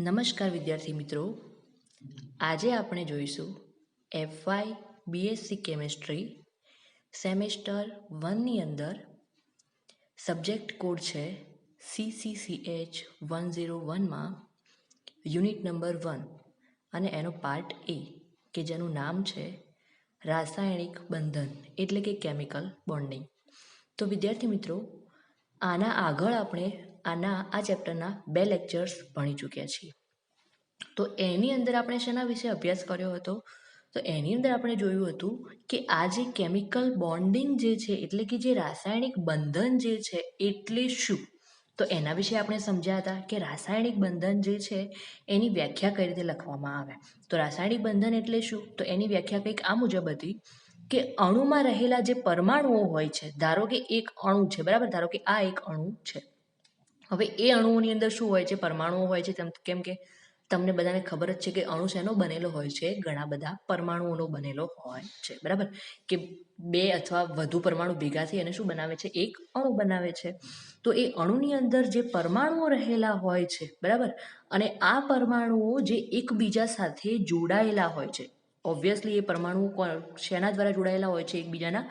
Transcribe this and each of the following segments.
નમસ્કાર વિદ્યાર્થી મિત્રો, આજે આપણે જોઈશું FY BSc કેમેસ્ટ્રી સેમેસ્ટર 1ની અંદર સબ્જેક્ટ કોડ છે CCCH 101માં યુનિટ નંબર 1 અને એનો પાર્ટ A કે જેનું નામ છે રાસાયણિક બંધન એટલે કે કેમિકલ બોન્ડિંગ. તો વિદ્યાર્થી મિત્રો, આના આગળ આપણે આ ચેપ્ટરના 2 લેક્ચર્સ ભણી ચૂક્યા છીએ. તો એની અંદર આપણે શેના વિશે અભ્યાસ કર્યો હતો? તો એની અંદર આપણે જોયું હતું કે આ જે કેમિકલ બોન્ડિંગ જે છે એટલે કે જે રાસાયણિક બંધન જે છે એટલે શું? તો એના વિશે આપણે સમજ્યા હતા કે રાસાયણિક બંધન જે છે એની વ્યાખ્યા કઈ રીતે લખવામાં આવે. તો રાસાયણિક બંધન એટલે શું? તો એની વ્યાખ્યા કંઈક આ મુજબ હતી કે અણુમાં રહેલા જે પરમાણુઓ હોય છે, ધારો કે એક અણુ છે, બરાબર, ધારો કે આ એક અણુ છે. હવે એ અણુઓની અંદર શું હોય છે? પરમાણુઓ હોય છે. કેમ કે તમને બધાને ખબર જ છે કે અણુ શેનો બનેલો હોય છે? ઘણા બધા પરમાણુઓનો બનેલો હોય છે, બરાબર, કે 2 અથવા વધુ પરમાણુ ભેગા થઈ અને શું બનાવે છે? એક અણુ બનાવે છે. તો એ અણુની અંદર જે પરમાણુઓ રહેલા હોય છે, બરાબર, અને આ પરમાણુઓ જે એકબીજા સાથે જોડાયેલા હોય છે. ઓબ્વિયસલી એ પરમાણુઓ શેના દ્વારા જોડાયેલા હોય છે? એકબીજાના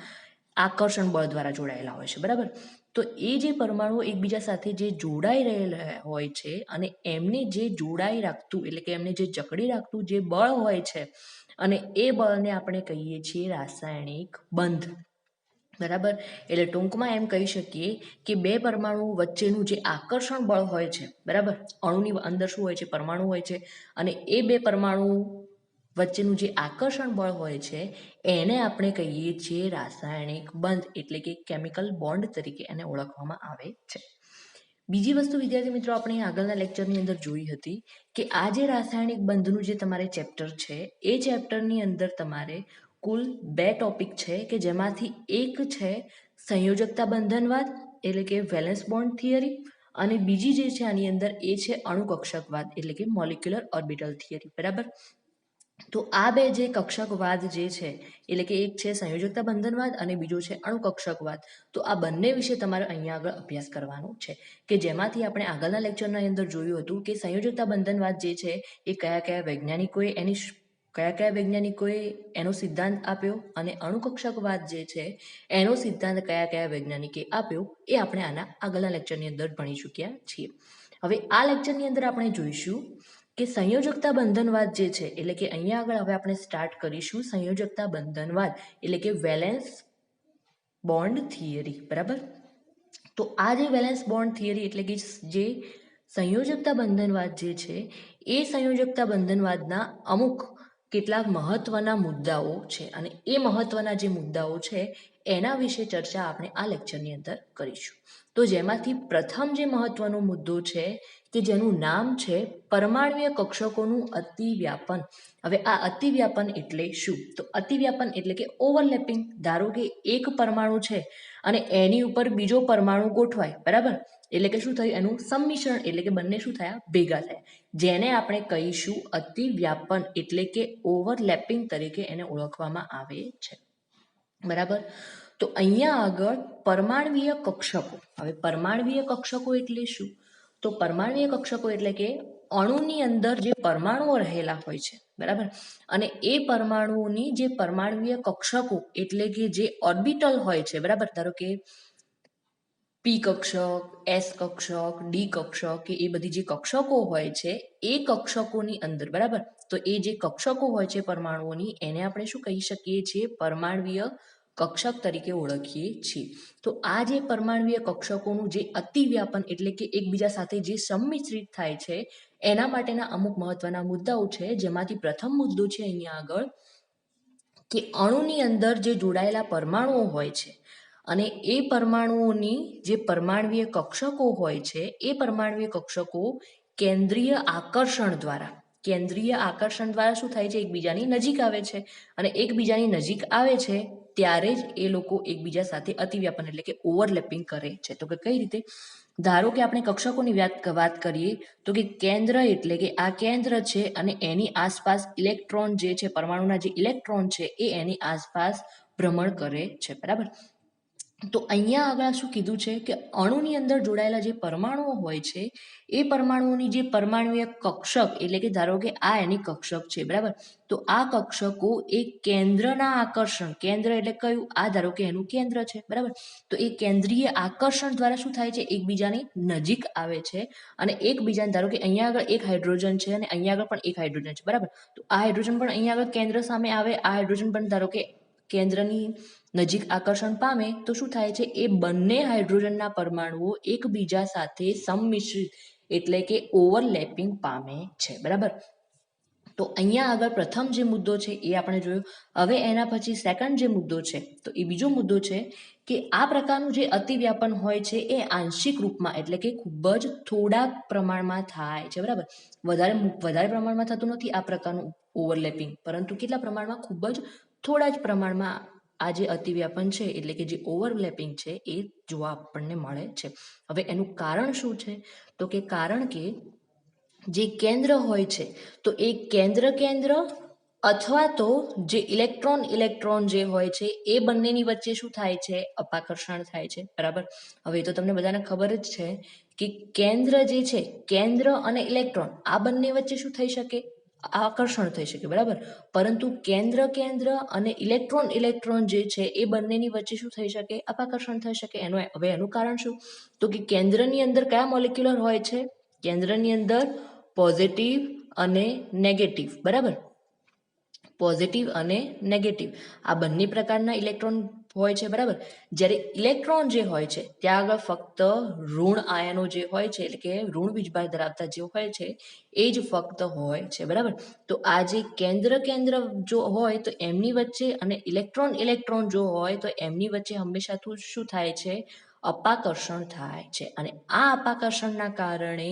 આકર્ષણ બળ દ્વારા જોડાયેલા હોય છે, બરાબર. તો એ જે પરમાણુઓ એકબીજા સાથે જે જોડાઈ રહેલા હોય છે અને એમને જે જોડાઈ રાખતું એટલે કે એમને જે જકડી રાખતું જે બળ હોય છે અને એ બળને આપણે કહીએ છીએ રાસાયણિક બંધ, બરાબર. એટલે ટૂંકમાં એમ કહી શકીએ કે 2 પરમાણુ વચ્ચેનું જે આકર્ષણ બળ હોય છે, બરાબર, અણુની અંદર શું હોય છે? પરમાણુ હોય છે અને એ 2 પરમાણુ વચ્ચેનું જે આકર્ષણ બળ હોય છે એને આપણે કહીએ છીએ રાસાયણિક બંધ એટલે કે કેમિકલ બોન્ડ તરીકે એને ઓળખવામાં આવે છે. બીજી વસ્તુ વિદ્યાર્થી મિત્રો, આપણે આગળના લેક્ચરની અંદર જોઈ હતી કે આ જે રાસાયણિક બંધનું જે તમારે ચેપ્ટર છે એ ચેપ્ટરની અંદર તમારે કુલ 2 ટોપિક છે કે જેમાંથી એક છે સંયોજકતા બંધનવાદ એટલે કે વેલેન્સ બોન્ડ થિયરી અને બીજી જે છે આની અંદર એ છે અણુકક્ષકવાદ એટલે કે મોલિક્યુલર ઓર્બિટલ થિયરી, બરાબર. તો આ 2 જે કક્ષકવાદ જે છે એટલે કે એક છે સંયોજકતા બંધનવાદ અને બીજો છે અણુકક્ષકવાદ. તો આ બંને વિશે તમારે અહીંયા આગળ અભ્યાસ કરવાનો છે કે જેમાંથી આપણે આગળના લેક્ચરના અંદર જોયું હતું કે સંયોજકતા બંધનવાદ જે છે એ કયા વૈજ્ઞાનિકોએ એનો સિદ્ધાંત આપ્યો અને અણુકક્ષકવાદ જે છે એનો સિદ્ધાંત કયા વૈજ્ઞાનિકે આપ્યો એ આપણે આના આગળના લેક્ચરની અંદર ભણી ચૂક્યા છીએ. હવે આ લેક્ચરની અંદર આપણે જોઈશું કે સંયોજકતા બંધનવાદ જે છે એટલે કે અહીંયા આગળ હવે આપણે સ્ટાર્ટ કરીશું સંયોજકતા બંધનવાદ એટલે કે વેલેન્સ બોન્ડ થિયરી, બરાબર. તો આ જે વેલેન્સ બોન્ડ થિયરી એટલે કે જે સંયોજકતા બંધનવાદ જે છે એ સંયોજકતા બંધનવાદના અમુક કેટલાક મહત્વના મુદ્દાઓ છે અને એ મહત્વના જે મુદ્દાઓ છે એના વિશે ચર્ચા આપણે આ લેક્ચરની અંદર કરીશું. તો જેમાંથી પ્રથમ જે મહત્વનો મુદ્દો છે કે જેનું નામ છે પરમાણ્વીય કક્ષકોનું અતિવ્યાપન. હવે આ અતિવ્યાપન એટલે શું? તો અતિવ્યાપન એટલે કે ઓવરલેપિંગ. ધારો કે એક પરમાણુ છે અને એની ઉપર બીજો પરમાણુ ગોઠવાય, બરાબર, એટલે કે શું થયું? એનું સંમિશ્રણ એટલે કે બંને શું થયા? ભેગા થયા, જેને આપણે કહીશું અતિવ્યાપન એટલે કે ઓવરલેપિંગ તરીકે એને ઓળખવામાં આવે છે, બરાબર. તો અહીંયા આગળ પરમાણ્વીય કક્ષકો. હવે પરમાણ્વીય કક્ષકો એટલે શું? તો પરમાણ્વીય કક્ષકો એટલે કે અણુની અંદર જે પરમાણુઓ રહેલા હોય છે, બરાબર, અને એ પરમાણુઓની જે પરમાણ્વીય કક્ષકો એટલે કે જે ઓર્બિટલ હોય છે, બરાબર, ધારો કે પી કક્ષક, એસ કક્ષક, ડી કક્ષક કે એ બધી જે કક્ષકો હોય છે એ કક્ષકોની અંદર, બરાબર, તો એ જે કક્ષકો હોય છે પરમાણુઓની એને આપણે શું કહી શકીએ છીએ? પરમાણ્વીય કક્ષક તરીકે ઓળખીએ છીએ. તો આ જે પરમાણ્વીય કક્ષકોનું જે અતિવ્યાપન એટલે કે એકબીજા સાથે જે સંમિશ્રિત થાય છે એના માટેના અમુક મહત્વના મુદ્દાઓ છે, જેમાંથી પ્રથમ મુદ્દો છે અહીંયા આગળ કે અણુની અંદર જે જોડાયેલા પરમાણુઓ હોય છે અને એ પરમાણુઓની જે પરમાણ્વીય કક્ષકો હોય છે એ પરમાણ્વીય કક્ષકો કેન્દ્રીય આકર્ષણ દ્વારા શું થાય છે? એકબીજાની નજીક આવે છે અને એકબીજાની નજીક આવે છે ત્યારે જ એ લોકો એકબીજા સાથે અતિવ્યાપન એટલે કે ઓવરલેપિંગ કરે છે. તો કે કઈ રીતે? ધારો કે આપણે કક્ષકોની વાત કરીએ તો કે કેન્દ્ર એટલે કે આ કેન્દ્ર છે અને એની આસપાસ ઇલેક્ટ્રોન જે છે, પરમાણુના જે ઇલેક્ટ્રોન છે એ એની આસપાસ ભ્રમણ કરે છે, બરાબર. તો અહીંયા આગળ શું કીધું છે કે અણુની અંદર જોડાયેલા જે પરમાણુઓ હોય છે એ પરમાણુઓની જે પરમાણુય કક્ષક એટલે કે ધારો કે આ એની કક્ષક છે, બરાબર. તો આ કક્ષકો એ કેન્દ્રના આકર્ષણ, કેન્દ્ર એટલે કયું, આ ધારો કે એનું કેન્દ્ર છે, બરાબર. તો એ કેન્દ્રીય આકર્ષણ દ્વારા શું થાય છે, એકબીજાની નજીક આવે છે અને એકબીજાને, ધારો કે અહીંયા આગળ એક હાઇડ્રોજન છે અને અહીંયા આગળ પણ એક હાઇડ્રોજન છે, બરાબર. તો આ હાઇડ્રોજન પણ અહીંયા આગળ કેન્દ્ર સામે આવે, આ હાઇડ્રોજન પણ ધારો કે કેન્દ્રની નજીક આકર્ષણ પામે, તો શું થાય છે, એ બંને હાઇડ્રોજનના પરમાણુઓ એકબીજા સાથે સંમિશ્રિત એટલે કે ઓવરલેપિંગ પામે છે, બરાબર. તો અહીંયા આગળ પ્રથમ જે મુદ્દો છે એ આપણે જોયો. હવે એના પછી સેકન્ડ જે મુદ્દો છે, તો એ બીજો મુદ્દો છે કે આ પ્રકારનું જે અતિવ્યાપન હોય છે એ આંશિક રૂપમાં એટલે કે ખૂબ જ થોડા પ્રમાણમાં થાય છે, બરાબર. વધારે પ્રમાણમાં થતું નથી આ પ્રકારનું ઓવરલેપિંગ, પરંતુ કેટલા પ્રમાણમાં, ખૂબ જ થોડા જ પ્રમાણમાં આ જે અતિવ્યાપન છે એટલે કે જે ઓવરલેપિંગ છે એ જોવા આપણને મળે છે. હવે એનું કારણ શું છે, તો કે કારણ કે જે કેન્દ્ર હોય છે તો એ કેન્દ્ર અથવા તો જે ઇલેક્ટ્રોન જે હોય છે એ બંનેની વચ્ચે શું થાય છે, અપાકર્ષણ થાય છે, બરાબર. હવે તો તમને બધાને ખબર જ છે કે કેન્દ્ર જે છે, કેન્દ્ર અને ઇલેક્ટ્રોન આ બંને વચ્ચે શું થઈ શકે, આકર્ષણ થઈ શકે, બરાબર. પરંતુ કેન્દ્ર અને ઇલેક્ટ્રોન જે છે એ બંનેની વચ્ચે શું થઈ શકે, અપાકર્ષણ થઈ શકે. હવે એનું કારણ શું, તો કે કેન્દ્રની અંદર કયા મોલેક્યુલર હોય છે, કેન્દ્રની અંદર પોઝિટિવ અને નેગેટિવ, બરાબર. પોઝિટિવ અને નેગેટિવ આ બંને પ્રકારના ઇલેક્ટ્રોન હોય છે, બરાબર. જ્યારે ઇલેક્ટ્રોન જે હોય છે ત્યાં આગળ ફક્ત ઋણ આયનો જે હોય છે એટલે કે ઋણ વીજભાર ધરાવતા જે હોય છે એ જ ફક્ત હોય છે, બરાબર. તો આ જે કેન્દ્ર જો હોય તો એમની વચ્ચે અને ઇલેક્ટ્રોન જો હોય તો એમની વચ્ચે હંમેશા શું થાય છે, અપાકર્ષણ થાય છે. અને આ અપાકર્ષણના કારણે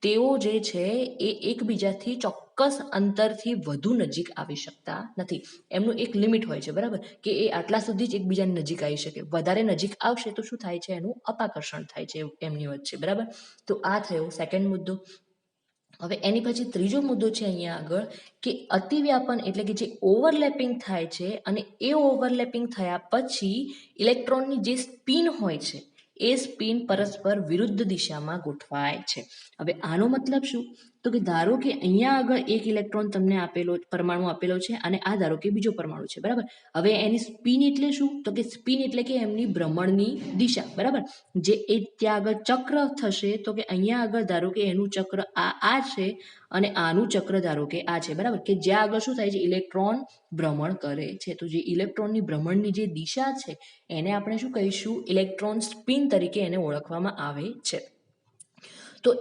તેઓ જે છે એ એકબીજાથી ચોક્કસ અંતરથી વધુ નજીક આવી શકતા નથી. એમનું એક લિમિટ હોય છે, બરાબર, કે એ આટલા સુધી જ એકબીજાની નજીક આવી શકે. વધારે નજીક આવશે તો શું થાય છે, એનું અપાકર્ષણ થાય છે એમની વચ્ચે, બરાબર. તો આ થયો સેકન્ડ મુદ્દો. હવે એની પછી ત્રીજો મુદ્દો છે અહીંયા આગળ કે અતિવ્યાપન એટલે કે જે ઓવરલેપિંગ થાય છે અને એ ઓવરલેપિંગ થયા પછી ઇલેક્ટ્રોનની જે સ્પિન હોય છે એ સ્પિન પરસ્પર વિરુદ્ધ દિશામાં ગોઠવાય છે. હવે આનો મતલબ શું, તો કે ધારો કે અહીંયા આગળ એક ઇલેક્ટ્રોન તમને પરમાણુ આપેલો છે અને આ ધારો કે બીજો પરમાણુ છે, બરાબર. હવે એની સ્પિન એટલે શું, તો કે સ્પિન એટલે કે એમની ભ્રમણની દિશા, બરાબર. જે એ ત્યાં આગળ ચક્ર થશે તો કે અહીંયા આગળ ધારો કે એનું ચક્ર આ છે અને આનું ચક્ર ધારો કે આ છે, બરાબર. કે જ્યાં આગળ શું થાય છે, ઇલેક્ટ્રોન ભ્રમણ કરે છે. તો જે ઇલેક્ટ્રોનની ભ્રમણની જે દિશા છે એને આપણે શું કહીશું, ઇલેક્ટ્રોન સ્પિન તરીકે એને ઓળખવામાં આવે છે. તો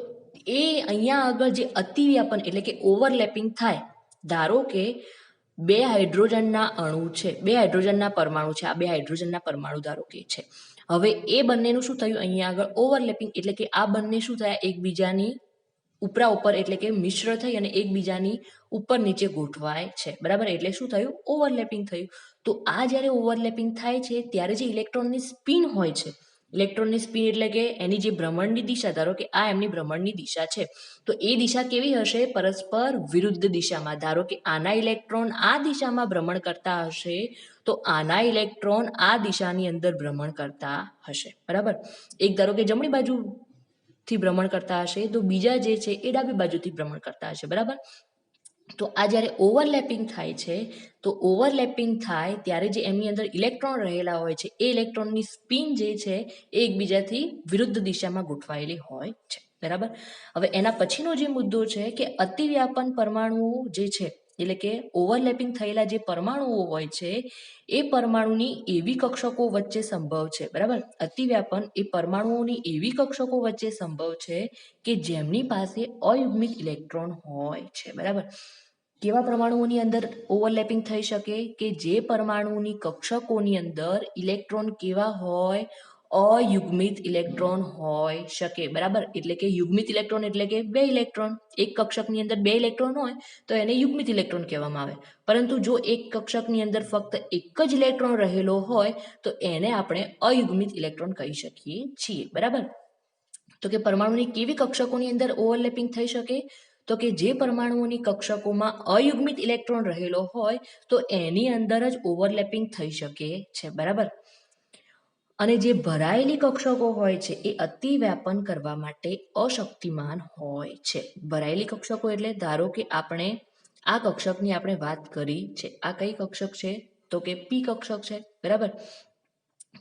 એ અહીંયા આગળ જે અતિવ્યાપન એટલે કે ઓવરલેપિંગ થાય, ધારો કે બે હાઇડ્રોજનના અણુ છે, બે હાઇડ્રોજનના પરમાણુ છે, આ બે હાઇડ્રોજનના પરમાણુ ધારો કે છે. હવે એ બંનેનું શું થયું, અહીંયા આગળ ઓવરલેપિંગ એટલે કે આ બંને શું થયા, એકબીજાની ઉપર એટલે કે મિશ્ર થઈ અને એકબીજાની ઉપર નીચે ગોઠવાય છે, બરાબર. એટલે શું થયું, ઓવરલેપિંગ થયું. તો આ જ્યારે ઓવરલેપિંગ થાય છે ત્યારે જે ઇલેક્ટ્રોનની સ્પિન હોય છે, ઇલેક્ટ્રોનની સ્પિન એટલે કે એની જે ભ્રમણની દિશા, ધારો કે આ એમની ભ્રમણની દિશા છે, તો એ દિશા કેવી હશે, પરસ્પર વિરુદ્ધ દિશામાં. ધારો કે આના ઇલેક્ટ્રોન આ દિશામાં ભ્રમણ કરતા હશે તો આના ઇલેક્ટ્રોન આ દિશાની અંદર ભ્રમણ કરતા હશે, બરાબર. એક ધારો કે જમણી બાજુથી ભ્રમણ કરતા હશે તો બીજા જે છે એ ડાબી બાજુથી ભ્રમણ કરતા હશે, બરાબર. તો આ જ્યારે ઓવરલેપિંગ થાય છે તો ઓવરલેપિંગ થાય ત્યારે જે એમની અંદર ઇલેક્ટ્રોન રહેલા હોય છે એ ઇલેક્ટ્રોનની સ્પિન જે છે એ એકબીજાથી વિરુદ્ધ દિશામાં ગોઠવાયેલી હોય છે, બરાબર. હવે એના પછીનો જે મુદ્દો છે કે અતિવ્યાપન પરમાણુઓ જે છે એટલે કે ઓવરલેપિંગ થયેલા જે પરમાણુઓ હોય છે એ પરમાણુની એવી કક્ષકો વચ્ચે સંભવ છે, બરાબર. અતિવ્યાપન એ પરમાણુઓની એવી કક્ષકો વચ્ચે સંભવ છે કે જેમની પાસે અયુગ્મિત ઇલેક્ટ્રોન હોય છે, બરાબર. કેવા પરમાણુઓની અંદર ઓવરલેપિંગ થઈ શકે, કે જે પરમાણુની કક્ષકોની અંદર ઇલેક્ટ્રોન કેવા હોય, અયુગ્મિત ઇલેક્ટ્રોન હોય શકે, બરાબર. એટલે કે યુગ્મિત ઇલેક્ટ્રોન એટલે કે બે ઇલેક્ટ્રોન, એક કક્ષકની અંદર બે ઇલેક્ટ્રોન હોય તો એને યુગ્મિત ઇલેક્ટ્રોન કહેવામાં આવે. પરંતુ જો એક કક્ષકની અંદર ફક્ત એક જ ઇલેક્ટ્રોન રહેલો હોય તો એને આપણે અયુગ્મિત ઇલેક્ટ્રોન કહી શકીએ છીએ, બરાબર. તો કે પરમાણુની કેવી કક્ષકોની અંદર ઓવરલેપિંગ થઈ શકે, તો કે જે પરમાણુઓની કક્ષકોમાં અયુગ્મિત ઇલેક્ટ્રોન રહેલો હોય તો એની અંદર જ ઓવરલેપિંગ થઈ શકે છે, બરાબર. અને જે ભરાયેલી કક્ષકો હોય છે એ અતિવ્યાપન કરવા માટે અશક્તિમાન હોય છે. ભરાયેલી કક્ષકો એટલે ધારો કે આપણે આ કક્ષકની આપણે વાત કરી છે. આ કઈ કક્ષક છે? તો કે પી કક્ષક છે, બરાબર.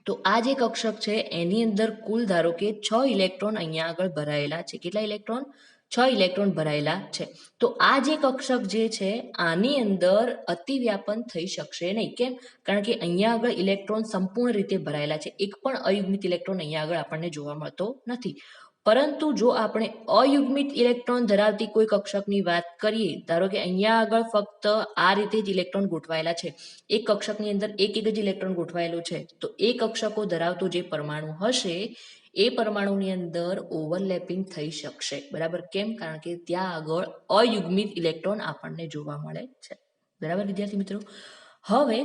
તો આ જે કક્ષક છે એની અંદર કુલ ધારો કે 6 ઇલેક્ટ્રોન અહીંયા આગળ ભરાયેલા છે. કેટલા ઇલેક્ટ્રોન? 6 ઇલેક્ટ્રોન ભરાયેલા છે. તો આ જે કક્ષક જે છે આની અંદર અતિવ્યાપન થઈ શકશે નહીં. કેમ? કારણ કે અહીંયા આગળ ઇલેક્ટ્રોન સંપૂર્ણ રીતે ભરાયેલા છે. એક પણ અયુગ્મિત ઇલેક્ટ્રોન અહીંયા આગળ આપણને જોવા મળતો નથી. પરંતુ જો આપણે અયુગ્મિત ઇલેક્ટ્રોન ધરાવતી કોઈ કક્ષકની વાત કરીએ, ધારો કે અહીંયા આગળ ફક્ત આ રીતે જ ઇલેક્ટ્રોન ગોઠવાયેલા છે, એક કક્ષકની અંદર એક જ ઇલેક્ટ્રોન ગોઠવાયેલું છે, તો એ કક્ષકો ધરાવતો જે પરમાણુ હશે એ પરમાણુની અંદર ઓવરલેપિંગ થઈ શકશે, બરાબર. કેમ? કારણ કે ત્યાં આગળ અયુગ્મિત ઇલેક્ટ્રોન આપણને જોવા મળે છે, બરાબર વિદ્યાર્થી મિત્રો. હવે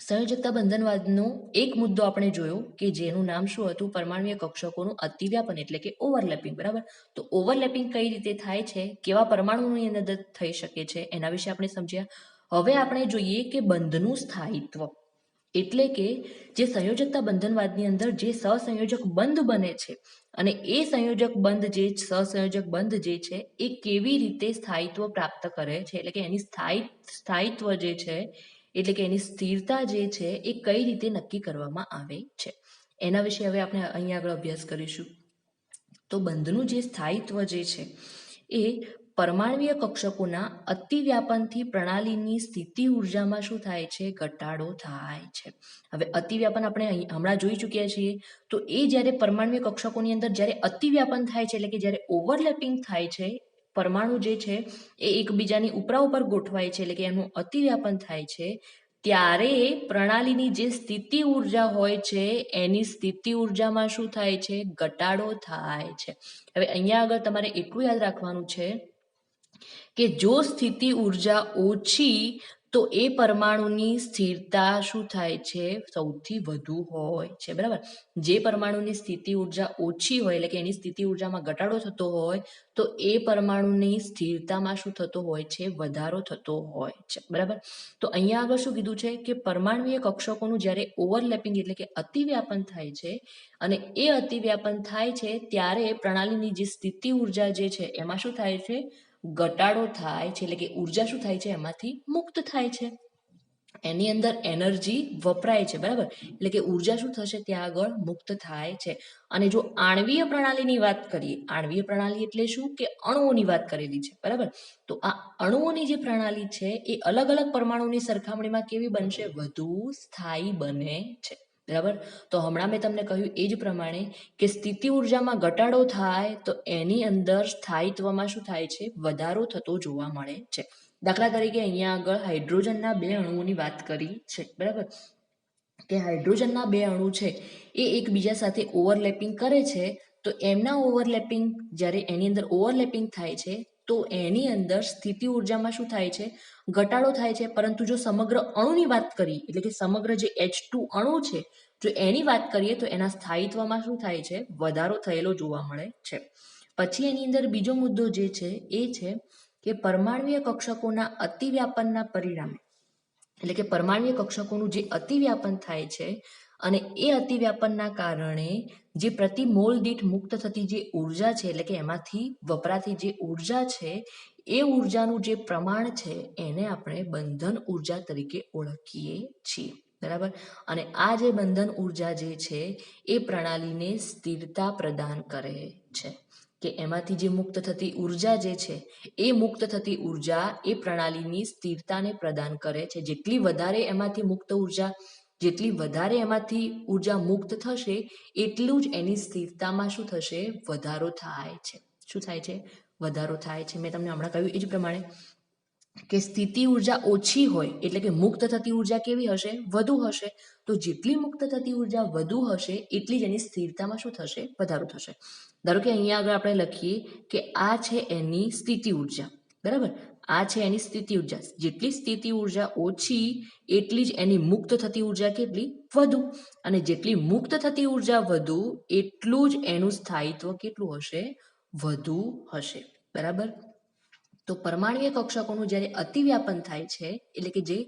સંયોજકતા બંધનવાદનો એક મુદ્દો આપણે જોયો કે જેનું નામ શું હતું? પરમાણુય કક્ષકોનું અતિવ્યાપન એટલે કે ઓવરલેપિંગ, બરાબર. તો ઓવરલેપિંગ કઈ રીતે થાય છે, કેવા પરમાણુની અંદર થઈ શકે છે, એના વિશે આપણે સમજ્યા. હવે આપણે જોઈએ કે બંધનું સ્થાયિત્વ એટલે કે જે સંયોજકતા બંધનવાદની અંદર જે સહસંયોજક બંધ બને છે અને એ સંયોજક બંધ જે સહસંયોજક બંધ જે છે એ કેવી રીતે સ્થાયિત્વ પ્રાપ્ત કરે છે, એટલે કે એની સ્થાયિત્વ જે છે એટલે કે એની સ્થિરતા જે છે એ કઈ રીતે નક્કી કરવામાં આવે છે, એના વિશે હવે આપણે અહીંયા આગળ અભ્યાસ કરીશું. તો બંધનું જે સ્થાયિત્વ જે છે એ પરમાણુય કક્ષકોના અતિવ્યાપનથી પ્રણાલીની સ્થિતિ ઉર્જામાં શું થાય છે? ઘટાડો થાય છે. હવે અતિવ્યાપન આપણે હમણાં જોઈ ચૂક્યા છીએ. તો એ જ્યારે પરમાણુય કક્ષકોની અંદર જ્યારે અતિવ્યાપન થાય છે એટલે કે જ્યારે ઓવરલેપિંગ થાય છે, પરમાણુ જે છે એ એકબીજાની ઉપરા ઉપર ગોઠવાય છે એટલે કે એનું અતિવ્યાપન થાય છે, ત્યારે પ્રણાલીની જે સ્થિતિ ઉર્જા હોય છે એની સ્થિતિ ઉર્જામાં શું થાય છે? ઘટાડો થાય છે. હવે અહીંયા આગળ તમારે એટલું યાદ રાખવાનું છે કે જો સ્થિતિ ઉર્જા ઓછી તો એ પરમાણુની સ્થિરતા શું થાય છે? સૌથી વધુ હોય છે, બરાબર. જે પરમાણુની સ્થિતિ ઉર્જા ઓછી હોય એટલે કે એની સ્થિતિ ઉર્જામાં ઘટાડો થતો હોય તો એ પરમાણુની સ્થિરતામાં શું થતો હોય છે? વધારો થતો હોય છે, બરાબર. તો અહીંયા આગળ શું કીધું છે કે પરમાણુય કક્ષકોનું જ્યારે ઓવરલેપિંગ એટલે કે અતિવ્યાપન થાય છે અને એ અતિવ્યાપન થાય છે ત્યારે પ્રણાલીની જે સ્થિતિ ઉર્જા જે છે એમાં શું થાય છે? ઘટાડો થાય છે, એટલે કે ઉર્જા શું થાય છે? એમાંથી મુક્ત થાય છે. એની અંદર એનર્જી વપરાય છે, બરાબર. એટલે કે ઉર્જા શું થશે? ત્યાં આગળ મુક્ત થાય છે. અને જો આણ્વીય પ્રણાલીની વાત કરીએ, આણ્વીય પ્રણાલી એટલે શું? કે અણુઓની વાત કરેલી છે, બરાબર. તો આ અણુઓની જે પ્રણાલી છે એ અલગ અલગ પરમાણુની સરખામણીમાં કેવી બનશે? વધુ સ્થાયી બને છે, બરાબર. તો હમણાં મેં તમને કહ્યું એ જ પ્રમાણે કે સ્થિતિ ઉર્જામાં ઘટાડો થાય તો એની અંદર સ્થાયિત્વમાં શું થાય છે? વધારો થતો જોવા મળે છે. દાખલા તરીકે અહીંયા આગળ હાઇડ્રોજનના 2 અણુઓની વાત કરી છે, બરાબર. કે હાઇડ્રોજનના 2 અણુ છે એ એકબીજા સાથે ઓવરલેપિંગ કરે છે, તો એમના ઓવરલેપિંગ જ્યારે એની અંદર ઓવરલેપિંગ થાય છે તો એની અંદર સ્થિતિ ઉર્જામાં શું થાય છે? ઘટાડો થાય છે. પરંતુ જો સમગ્ર અણુની વાત કરીએ એટલે કે સમગ્ર જે H2 અણુ છે જો એની વાત કરીએ તો એના સ્થાયિત્વમાં શું થાય છે? વધારો થયેલો જોવા મળે છે. પછી એની અંદર બીજો મુદ્દો જે છે એ છે કે પરમાણુય કક્ષકોના અતિવ્યાપનના પરિણામે એટલે કે પરમાણુય કક્ષકોનું જે અતિવ્યાપન થાય છે અને એ અતિવ્યાપનના કારણે જે પ્રતિ મોલ દીઠ મુક્ત થતી જે ઉર્જા છે એટલે કે એમાંથી વપરાતી જે ઉર્જા છે એ ઉર્જાનું જે પ્રમાણ છે એને આપણે બંધન ઉર્જા તરીકે ઓળખીએ છીએ, બરાબર. અને આ જે બંધન ઉર્જા જે છે એ પ્રણાલીને સ્થિરતા પ્રદાન કરે છે કે એમાંથી જે મુક્ત થતી ઉર્જા જે છે એ મુક્ત થતી ઉર્જા એ પ્રણાલીની સ્થિરતાને પ્રદાન કરે છે. જેટલી વધારે એમાંથી મુક્ત ઉર્જા જેટલી વધારે એમાંથી ઉર્જા મુક્ત થશે એટલું જ એની સ્થિરતામાં શું થશે? વધારો થાય છે. શું થાય છે? વધારો થાય છે. મેં તમને હમણાં કહ્યું એ જ પ્રમાણે કે સ્થિતિ ઉર્જા ઓછી હોય એટલે કે મુક્ત થતી ઉર્જા કેવી હશે? વધુ હશે. તો જેટલી મુક્ત થતી ઉર્જા વધુ હશે એટલી જ એની સ્થિરતામાં શું થશે? વધારો થશે. ધારો કે અહીંયા આગળ આપણે લખીએ કે આ છે એની સ્થિતિ ઉર્જા, બરાબર. આ છે એની સ્થિતિ ઉર્જા. જેટલી સ્થિતિ ઉર્જા ઓછી એટલી જ એની મુક્ત થતી ઉર્જા કેટલી? વધુ. અને જેટલી મુક્ત થતી ઉર્જા વધુ એટલું જ એનું સ્થાયિત્વ કેટલું હશે? વધુ હશે, બરાબર. તો પરમાણુય કક્ષકોનું જ્યારે અતિવ્યાપન થાય છે એટલે કે જે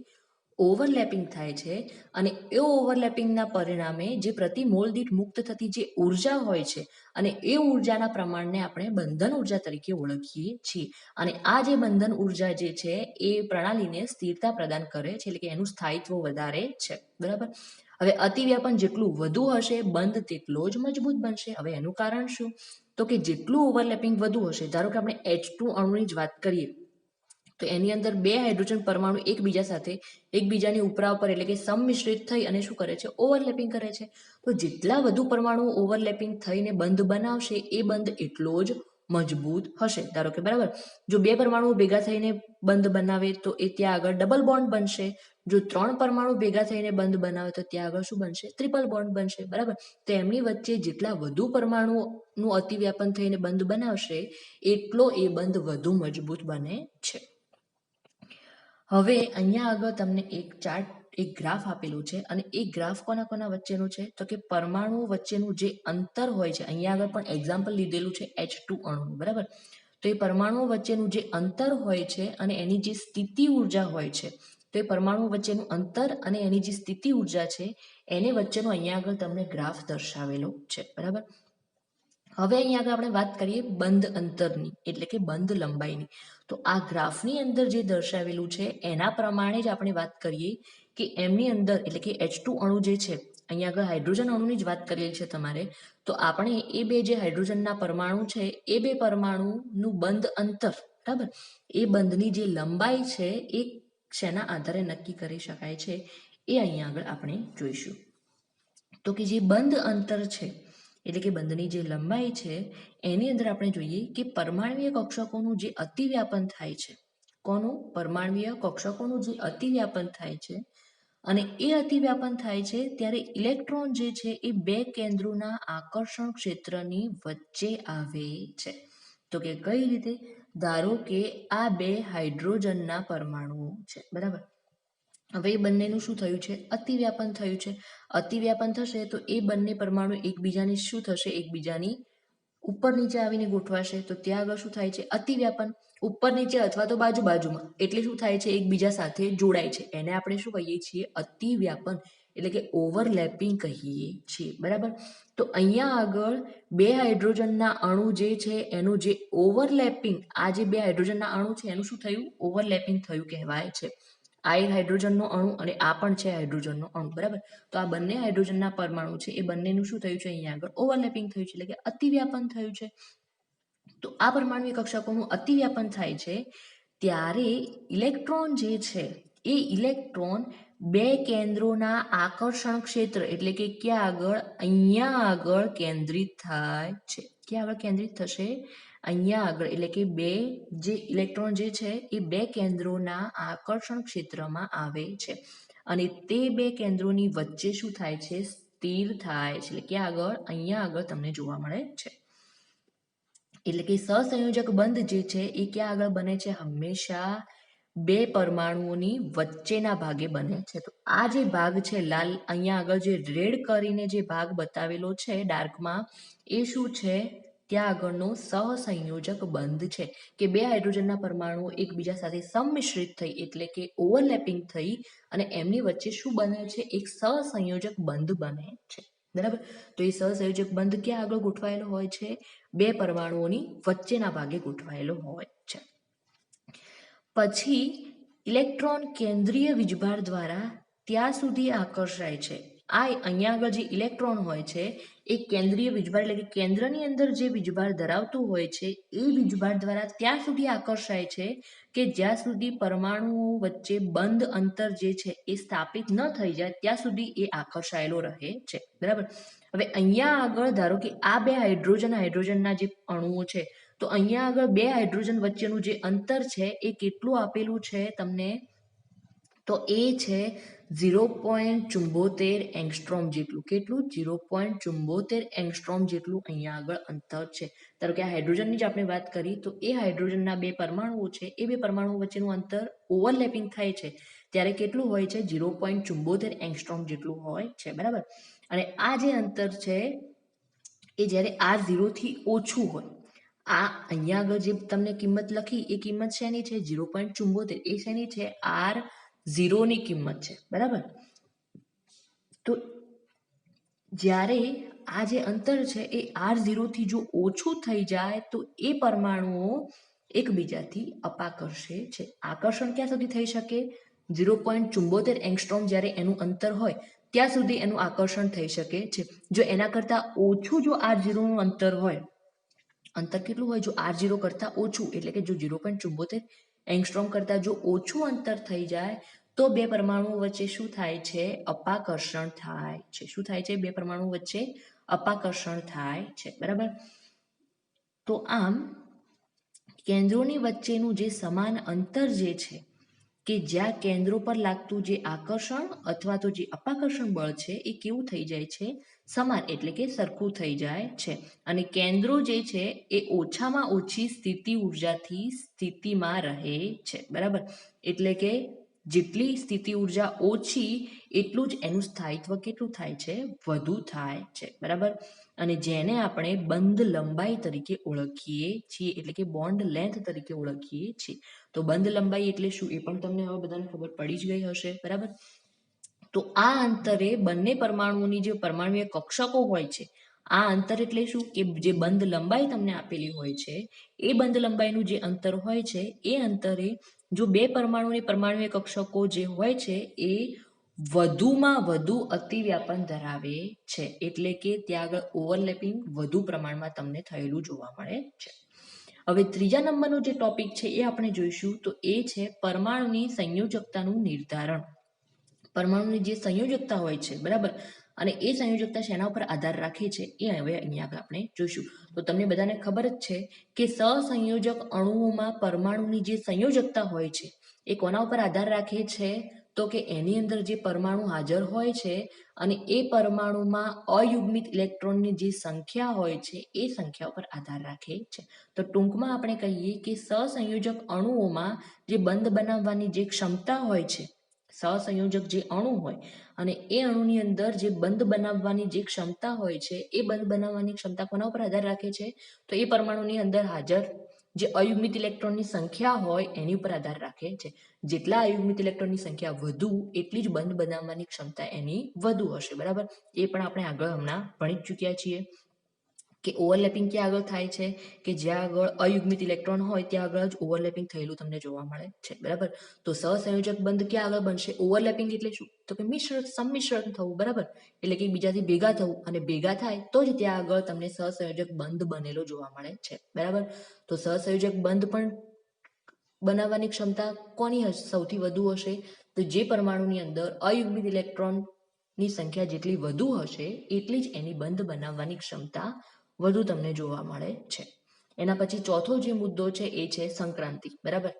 ઓવરલેપિંગ થાય છે અને એ ઓવરલેપિંગના પરિણામે જે પ્રતિ મોલ દીઠ મુક્ત થતી જે ઉર્જા હોય છે અને એ ઉર્જાના પ્રમાણને આપણે બંધન ઉર્જા તરીકે ઓળખીએ છીએ. અને આ જે બંધન ઉર્જા જે છે એ પ્રણાલીને સ્થિરતા પ્રદાન કરે છે, એટલે કે એનું સ્થાયિત્વ વધારે છે. બરાબર. હવે અતિવ્યાપન જેટલું વધુ હશે બંધ તેટલો જ મજબૂત બનશે. હવે એનું કારણ શું? તો કે જેટલું ઓવરલેપિંગ વધુ હશે, ધારો કે આપણે H2 અણુની જ વાત કરીએ તો એની અંદર બે હાઇડ્રોજન પરમાણુ એકબીજા સાથે એકબીજાની ઉપરા ઉપર એટલે કે સંમિશ્રિત થઈ અને શું કરે છે? ઓવરલેપિંગ કરે છે. તો જેટલા વધુ પરમાણુ ઓવરલેપિંગ થઈને બંધ બનાવશે એ બંધ એટલો જ મજબૂત હશે. ધારો કે બરાબર, જો બે પરમાણુ ભેગા થઈને બંધ બનાવે તો એ ત્યાં આગળ ડબલ બોન્ડ બનશે. જો 3 પરમાણુ ભેગા થઈને બંધ બનાવે તો ત્યાં આગળ શું બનશે? ટ્રિપલ બોન્ડ બનશે. બરાબર. તો એમની વચ્ચે જેટલા વધુ પરમાણુનું અતિવ્યાપન થઈને બંધ બનાવશે એટલો એ બંધ વધુ મજબૂત બને છે. હવે અહીંયા આગળ તમને એક ગ્રાફ આપેલું છે અને એ ગ્રાફ કોના વચ્ચેનું છે? તો કે પરમાણુ વચ્ચેનું જે અંતર હોય છે, અહીંયા આગળ પણ એક્ઝામ્પલ લીધેલું છે H2 અણુનું. બરાબર. તો એ પરમાણુઓ વચ્ચેનું જે અંતર હોય છે અને એની જે સ્થિતિ ઉર્જા હોય છે, તો એ પરમાણુ વચ્ચેનું અંતર અને એની જે સ્થિતિ ઉર્જા છે એને વચ્ચેનો અહીંયા આગળ તમને ગ્રાફ દર્શાવેલો છે. બરાબર. હવે અહીંયા આગળ આપણે વાત કરીએ બંધ અંતરની, એટલે કે બંધ લંબાઈની. તો આ ગ્રાફની અંદર જે દર્શાવેલું છે એના પ્રમાણે જ આપણે વાત કરીએ કે એમની અંદર એટલે કે H2 અણુ જે છે, અહીંયા આગળ હાઇડ્રોજન અણુની જ વાત કરેલી છે તમારે, તો આપણે એ બે જે હાઇડ્રોજનના પરમાણુ છે એ બે પરમાણુનું બંધ અંતર, બરાબર, એ બંધની જે લંબાઈ છે એ શેના આધારે નક્કી કરી શકાય છે એ અહીંયા આગળ આપણે જોઈશું. તો કે જે બંધ અંતર છે એટલે કે બંધની જે લંબાઈ છે એની અંદર આપણે જોઈએ કે પરમાણ્વીય કક્ષકોનું જે અતિવ્યાપન થાય છે, કોનું? પરમાણ્વીય કક્ષકોનું જે અતિવ્યાપન થાય છે અને એ અતિવ્યાપન થાય છે ત્યારે ઇલેક્ટ્રોન જે છે એ બે કેન્દ્રોના આકર્ષણ ક્ષેત્રની વચ્ચે આવે છે. તો કે કઈ રીતે? ધારો કે આ બે હાઇડ્રોજનના પરમાણુઓ છે. બરાબર. હવે એ બંનેનું શું થયું છે? અતિવ્યાપન થયું છે. અતિવ્યાપન થશે તો એ બંને પરમાણુ એકબીજાની શું થશે? એકબીજાની ઉપર નીચે આવીને ગોઠવાશે. તો ત્યાં આગળ શું થાય છે? અતિવ્યાપન. ઉપર નીચે અથવા તો બાજુમાં, એટલે શું થાય છે? એકબીજા સાથે જોડાય છે. એને આપણે શું કહીએ છીએ? અતિવ્યાપન, એટલે કે ઓવરલેપિંગ કહીએ છીએ. બરાબર. તો અહીંયા આગળ બે હાઇડ્રોજનના અણુ જે છે એનું જે ઓવરલેપિંગ, આ જે બે હાઇડ્રોજનના અણુ છે એનું શું થયું? ઓવરલેપિંગ થયું કહેવાય છે. આ એક હાઇડ્રોજનનો અણુ અને આ પણ છે હાઇડ્રોજનનો અણુ. બરાબર. તો આ બંને હાઇડ્રોજનના પરમાણુ છે એ બંનેનું શું થયું છે? અહીંયા આગળ ઓવરલેપિંગ થયું છે, એટલે કે અતિવ્યાપન થયું છે. તો આ પરમાણ્વીય કક્ષકોનું અતિવ્યાપન થાય છે ત્યારે ઇલેક્ટ્રોન જે છે એ ઇલેક્ટ્રોન બે કેન્દ્રોના આકર્ષણ ક્ષેત્ર એટલે કે ક્યાં આગળ? અહીંયા આગળ કેન્દ્રિત થાય છે. ક્યાં આગળ કેન્દ્રિત થશે? અહીંયા આગળ, એટલે કે બે જે ઇલેક્ટ્રોન જે છે એ બે કેન્દ્રોના આકર્ષણ ક્ષેત્રમાં આવે છે અને તે બે કેન્દ્રોની વચ્ચે શું થાય છે? સ્થિર થાય છે. એટલે ક્યાં આગળ? અહીંયા આગળ તમને જોવા મળે છે. એટલે કે સહસંયોજક બંધ જે છે એ ક્યાં આગળ બને છે? હંમેશા બે પરમાણુઓની વચ્ચેના ભાગે બને છે. તો આ જે ભાગ છે લાલ, અહીંયા આગળ જે રેડ કરીને જે ભાગ બતાવેલો છે ડાર્કમાં, એ શું છે? ત્યાં આગળનો સહસંયોજક બંધ છે કે બે હાઇડ્રોજનના પરમાણુઓ એકબીજા સાથે સંમિશ્રિત થઈ એટલે કે ઓવરલેપિંગ થઈ અને એમની વચ્ચે શું બને છે? એક સહસંયોજક બંધ બને છે. બરાબર. તો એ સહસંયોજક બંધ ક્યાં આગળ ગોઠવાયેલો હોય છે? બે પરમાણુઓની વચ્ચેના ભાગે ગોઠવાયેલો હોય છે. પછી ઇલેક્ટ્રોન કેન્દ્રીય વીજભાર દ્વારા ત્યાં સુધી આકર્ષાય છે. આ અહીંયા આગળ જે ઇલેક્ટ્રોન હોય છે એ કેન્દ્રીય વીજભાર એટલે કે કેન્દ્રની અંદર જે વીજભાર ધરાવતું હોય છે એ વીજભાર દ્વારા ત્યાં સુધી આકર્ષાય છે કે જ્યાં સુધી પરમાણુઓ વચ્ચે બંધ અંતર જે છે એ સ્થાપિત ન થઈ જાય ત્યાં સુધી એ આકર્ષાયેલો રહે છે. બરાબર. હવે અહીંયા આગળ ધારો કે આ બે હાઇડ્રોજનના જે અણુઓ છે, તો અહીંયા આગળ બે હાઇડ્રોજન વચ્ચેનું જે અંતર છે એ કેટલું આપેલું છે તમને? તો એ છે 0.74 એંગસ્ટ્રોમ જેટલું. કેટલું? 0.74 એંગસ્ટ્રોમ જેટલું અહીંયા આગળ અંતર છે. ધારો કે આ હાઇડ્રોજનની જ આપણે વાત કરી તો એ હાઇડ્રોજનના બે પરમાણુઓ છે એ બે પરમાણુઓ વચ્ચેનું અંતર ઓવરલેપિંગ થાય છે ત્યારે કેટલું હોય છે? 0.74 એંગસ્ટ્રોમ જેટલું હોય છે. બરાબર. અને આ જે અંતર છે એ જ્યારે R0 થી ઓછું હોય, આ અહીંયા આગળ જે તમને કિંમત લખી એ કિંમત શેની છે? 0.74. એ શેની છે? ઝીરોની કિંમત છે, બરાબર. તો જ્યારે આ જે અંતર છે એ R0 જો ઓછું થઈ જાય તો એ પરમાણુઓ એકબીજાથી અપાકર્ષે છે. આકર્ષણ ક્યાં સુધી થઈ શકે? 0.74 એંગસ્ટ્રોમ જ્યારે એનું અંતર હોય ત્યાં સુધી એનું આકર્ષણ થઈ શકે છે. જો એના કરતાં ઓછું જો R0નું અંતર હોય, અંતર કેટલું હોય? જો R0 કરતાં ઓછું એટલે કે જો 0.74 એંગસ્ટ્રોમ કરતાં જો ઓછું અંતર થઈ જાય તો બે પરમાણુઓ વચ્ચે શું થાય છે? અપાકર્ષણ થાય છે. શું થાય છે? બે પરમાણુઓ વચ્ચે અપાકર્ષણ થાય છે, બરાબર. તો આમ કેન્દ્રોની વચ્ચેનું જે સમાન અંતર જે છે કે જ્યાં કેન્દ્રો પર લાગતું જે આકર્ષણ અથવા તો જે અપાકર્ષણ બળ છે એ કેવું થઈ જાય છે? સમાન, એટલે કે સરખું થઈ જાય છે. અને કેન્દ્રો જે છે એ ઓછામાં ઓછી સ્થિતિ ઉર્જાથી સ્થિતિમાં રહે છે, બરાબર. એટલે કે જેટલી સ્થિતિ ઉર્જા ઓછી એટલું જ એનું સ્થાયિત્વ કેટલું થાય છે? વધુ થાય છે, બરાબર. અને જેને આપણે બંધ લંબાઈ તરીકે ઓળખીએ છીએ, એટલે કે બોન્ડ લેન્થ તરીકે ઓળખીએ છીએ. તો બંધ લંબાઈ એટલે શું એ પણ તમને હવે બધાને ખબર પડી જ ગઈ હશે, બરાબર. તો આ અંતરે બંને પરમાણુઓની જે પરમાણુય કક્ષકો હોય છે, આ અંતર એટલે શું કે જે બંધ લંબાઈ તમને આપેલી હોય છે એ બંધ લંબાઈનું જે અંતર હોય છે એ અંતરે જો બે પરમાણુની પરમાણુય કક્ષકો જે હોય છે એ વધુમાં વધુ અતિવ્યાપન ધરાવે છે, એટલે કે ત્યાં આગળ ઓવરલેપિંગ વધુ પ્રમાણમાં તમને થયેલું જોવા મળે છે. હવે ત્રીજા નંબરનો જે ટોપિક છે એ આપણે જોઈશું તો એ છે પરમાણુની સંયોજકતાનું નિર્ધારણ. પરમાણુની જે સંયોજકતા હોય છે, બરાબર, અને એ સંયોજકતા શેના ઉપર આધાર રાખે છે એ હવે અહીંયા આપણે જોઈશું. તો તમને બધાને ખબર જ છે કે સહસંયોજક અણુઓમાં પરમાણુની જે સંયોજકતા હોય છે એ કોના ઉપર આધાર રાખે છે? તો કે એની અંદર જે પરમાણુ હાજર હોય છે અને એ પરમાણુમાં અયુગ્મિત ઇલેક્ટ્રોનની જે સંખ્યા હોય છે એ સંખ્યા ઉપર આધાર રાખે છે. તો ટૂંકમાં આપણે કહીએ કે સહસંયોજક અણુઓમાં જે બંધ બનાવવાની જે ક્ષમતા હોય છે, સહસંયોજક જે અણુ હોય અને એ અણુની અંદર જે બંધ બનાવવાની જે ક્ષમતા હોય છે એ બંધ બનાવવાની ક્ષમતા કોના ઉપર આધાર રાખે છે? તો એ પરમાણુની અંદર હાજર જે અયુગ્મિત ઇલેક્ટ્રોનની સંખ્યા હોય એની ઉપર આધાર રાખે છે. જેટલા અયુગ્મિત ઇલેક્ટ્રોનની સંખ્યા વધુ એટલી જ બંધ બનાવવાની ક્ષમતા એની વધુ હશે, બરાબર. એ પણ આપણે આગળ હમણાં ભણી ચૂક્યા છીએ કે ઓવરલેપિંગ ક્યાં આગળ થાય છે કે જ્યાં આગળ અયુગ્મિત ઇલેક્ટ્રોન હોય ત્યાં આગળ જ ઓવરલેપિંગ થયેલું તમને જોવા મળે છે, બરાબર. તો સહસંયોજક બંધ ક્યાં આગળ બનશે? ઓવરલેપિંગ એટલે શું? તો કે સંમિશ્રણ થવું, બરાબર. એટલે કે બીજાથી ભેગા થવું, અને ભેગા થાય તો જ ત્યાં આગળ તમને સહસંયોજક બંધ બનેલો જોવા મળે છે, બરાબર. તો સહસંયોજક બંધ પણ બનાવવાની ક્ષમતા કોની સૌથી વધુ હશે? તો જે પરમાણુની અંદર અયુગ્મિત ઇલેક્ટ્રોનની સંખ્યા જેટલી વધુ હશે એટલી જ એની બંધ બનાવવાની ક્ષમતા વધુ તમને જોવા મળે છે. એના પછી ચોથો જે મુદ્દો છે એ છે સંક્રાંતિ, બરાબર.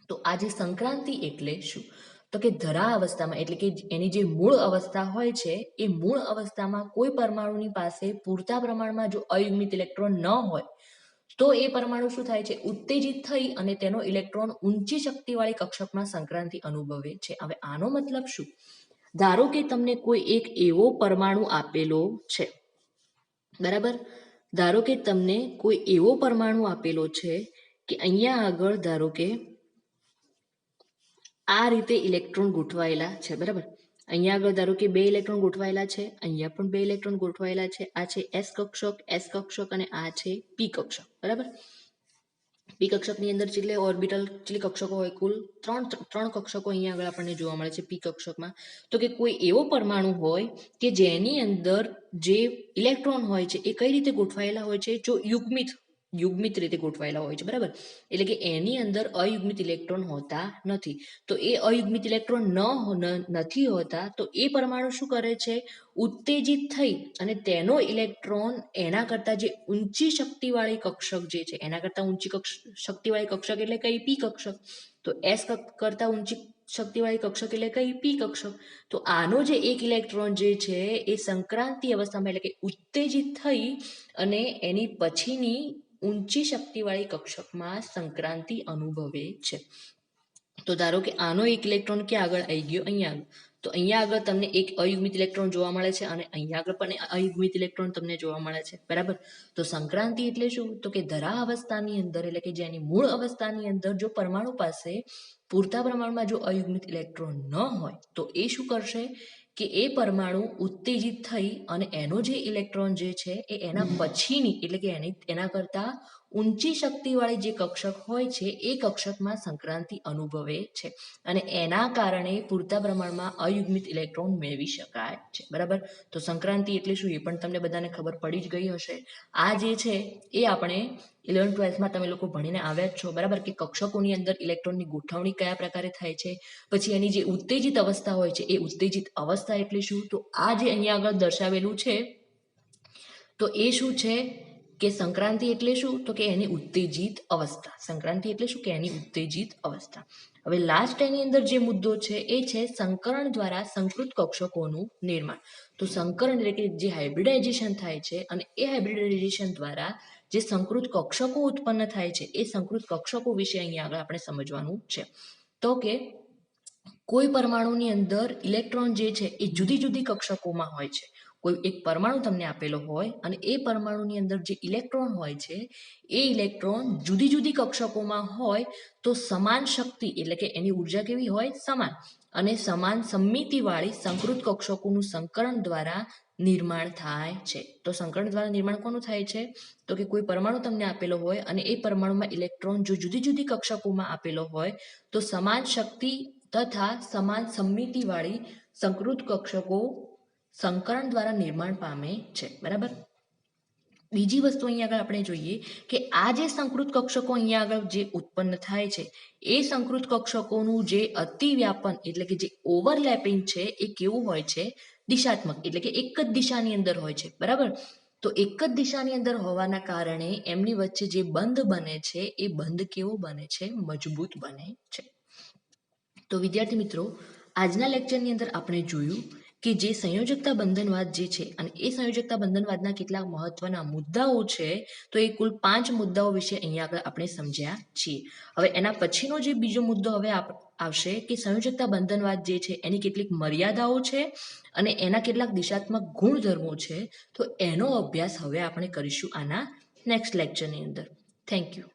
તો આ જે સંક્રાંતિ એટલે શું? તો કે ધરા અવસ્થામાં, એટલે કે એની જે મૂળ અવસ્થા હોય છે એ મૂળ અવસ્થામાં કોઈ પરમાણુની પાસે પૂરતા પ્રમાણમાં જો અયુગ્મિત ઇલેક્ટ્રોન ન હોય તો એ પરમાણુ શું થાય છે? ઉત્તેજિત થઈ અને તેનો ઇલેક્ટ્રોન ઊંચી શક્તિવાળી કક્ષકમાં સંક્રાંતિ અનુભવે છે. હવે આનો મતલબ શું? ધારો કે તમને કોઈ એક એવો પરમાણુ આપેલો છે, બરાબર. ધારો કે તમને કોઈ એવો પરમાણુ આપેલો છે કે અહીંયા આગળ ધારો કે આ રીતે ઇલેક્ટ્રોન ગોઠવાયેલા છે, બરાબર. અહીંયા આગળ ધારો કે બે ઇલેક્ટ્રોન ગોઠવાયેલા છે, અહીંયા પણ બે ઇલેક્ટ્રોન ગોઠવાયેલા છે. આ છે એસ કક્ષક અને આ છે પી કક્ષક, બરાબર. પી કક્ષકની અંદર કેટલે ઓર્બિટલ કેટલી કક્ષકો હોય? કુલ ત્રણ કક્ષકો અહીંયા આગળ આપણને જોવા મળે છે પી કક્ષકમાં. તો કે કોઈ એવો પરમાણુ હોય કે જેની અંદર જે ઇલેક્ટ્રોન હોય છે એ કઈ રીતે ગોઠવાયેલા હોય છે? જો યુગ્મિત રીતે ગોઠવાયેલા હોય છે, બરાબર. એટલે કે એની અંદર અયુગ્મિત ઇલેક્ટ્રોન હોતા નથી. તો એ અયુગ્મિત ઇલેક્ટ્રોન નથી હોતા તો એ પરમાણુ શું કરે છે? ઉત્તેજિત થઈ અને તેનો ઇલેક્ટ્રોન એના કરતા જે ઊંચી શક્તિવાળી કક્ષક જે છે, એના કરતા ઊંચી શક્તિવાળી કક્ષક એટલે કઈ? પી કક્ષક. તો એસ કરતા ઊંચી શક્તિવાળી કક્ષક એટલે કઈ? પી કક્ષક. તો આનો જે એક ઇલેક્ટ્રોન જે છે એ સંક્રાંતિ અવસ્થામાં એટલે કે ઉત્તેજિત થઈ અને એની પછીની ઊંચી શક્તિવાળી કક્ષકમાં સંક્રાંતિ અનુભવે છે. તો ધારો કે આનો એક ઇલેક્ટ્રોન ક્યાં આગળ આવી ગયો, અહીંયા આગળ. તો અહીંયા આગળ તમને એક અયુગ્મિત ઇલેક્ટ્રોન જોવા મળે છે અને અહીંયા આગળ પણ અયુગ્મિત ઇલેક્ટ્રોન તમને જોવા મળે છે, બરાબર. તો સંક્રાંતિ એટલે શું? તો કે ધરા અવસ્થાની અંદર એટલે કે જેની મૂળ અવસ્થાની અંદર જો પરમાણુ પાસે પૂરતા પ્રમાણમાં જો અયુગ્મિત ઇલેક્ટ્રોન ન હોય તો એ શું કરશે કે એ પરમાણુ ઉત્તેજિત થઈ અને એનો જે ઇલેક્ટ્રોન જે છે એ એના પછીની એટલે કે એના કરતા ઊંચી શક્તિવાળી જે કક્ષક હોય છે એ કક્ષકમાં સંક્રાંતિ અનુભવે છે અને એના કારણે પૂરતા પ્રમાણમાં અયુગ્મિત ઇલેક્ટ્રોન મેળવી શકાય છે, બરાબર. તો સંક્રાંતિ એટલે શું એ પણ તમને બધાને ખબર પડી જ ગઈ હશે. આ જે છે એ આપણે 11th-12thમાં તમે લોકો ભણીને આવ્યા જ છો, બરાબર, કે કક્ષકોની અંદર ઇલેક્ટ્રોનની ગોઠવણી કયા પ્રકારે થાય છે, પછી એની જે ઉત્તેજિત અવસ્થા હોય છે એ ઉત્તેજિત અવસ્થા એટલે શું. તો આ જે અહીંયા આગળ દર્શાવેલું છે તો એ શું છે કે સંક્રાંતિ એટલે શું? તો કે એની ઉત્તેજિત અવસ્થા. સંક્રાંતિ એટલે શું? કે એની ઉત્તેજિત અવસ્થા. હવે લાસ્ટ એની અંદર જે મુદ્દો છે એ છે સંકરણ દ્વારા સંકૃત કક્ષકોનું નિર્માણ. તો સંકરણ એટલે કે જે હાઇબ્રિડાઇઝેશન થાય છે અને એ હાઇબ્રિડાઇઝેશન દ્વારા જે સંકૃત કક્ષકો ઉત્પન્ન થાય છે એ સંકૃત કક્ષકો વિશે અહીંયા આગળ આપણે સમજવાનું છે. તો કે કોઈ પરમાણુની અંદર ઇલેક્ટ્રોન જે છે એ જુદી જુદી કક્ષકોમાં હોય છે. કોઈ એક પરમાણુ તમને આપેલો હોય અને એ પરમાણુની અંદર જે ઇલેક્ટ્રોન હોય છે એ ઇલેક્ટ્રોન જુદી જુદી કક્ષકોમાં હોય તો સમાન શક્તિ એટલે કે એની ઉર્જા કેવી હોય? સમાન. અને સમાન સમમિતિવાળી સંકૃત કક્ષકોનું સંકરણ દ્વારા નિર્માણ થાય છે. તો સંકરણ દ્વારા નિર્માણ કોનું થાય છે? તો કે કોઈ પરમાણુ તમને આપેલો હોય અને એ પરમાણુમાં ઇલેક્ટ્રોન જો જુદી જુદી કક્ષકોમાં આપેલો હોય તો સમાન શક્તિ તથા સમાન સમમિતિવાળી સંકૃત કક્ષકો સંકરણ દ્વારા નિર્માણ પામે છે, બરાબર. બીજી વસ્તુ અહીંયા આગળ આપણે જોઈએ કે આ જે સંકૃત કક્ષકો અહીંયા આગળ જે ઉત્પન્ન થાય છે એ સંકૃત કક્ષકોનું જે અતિવ્યાપન એટલે કે જે ઓવરલેપિંગ છે એ કેવું હોય છે? દિશાત્મક એટલે કે એક જ દિશાની અંદર હોય છે, બરાબર. તો એક જ દિશાની અંદર હોવાના કારણે એમની વચ્ચે જે બંધ બને છે એ બંધ કેવો બને છે? મજબૂત બને છે. તો વિદ્યાર્થી મિત્રો, આજના લેક્ચરની અંદર આપણે જોયું કે જે સંયોજકતા બંધનવાદ જે છે અને એ સંયોજકતા બંધનવાદના કેટલાક મહત્વના મુદ્દાઓ છે તો એ કુલ 5 મુદ્દાઓ વિશે અહીંયા આગળ આપણે સમજ્યા છીએ. હવે એના પછીનો જે બીજો મુદ્દો હવે આવશે કે સંયોજકતા બંધનવાદ જે છે એની કેટલીક મર્યાદાઓ છે અને એના કેટલાક દિશાત્મક ગુણધર્મો છે. તો એનો અભ્યાસ હવે આપણે કરીશું આના નેક્સ્ટ લેક્ચરની અંદર. Thank you.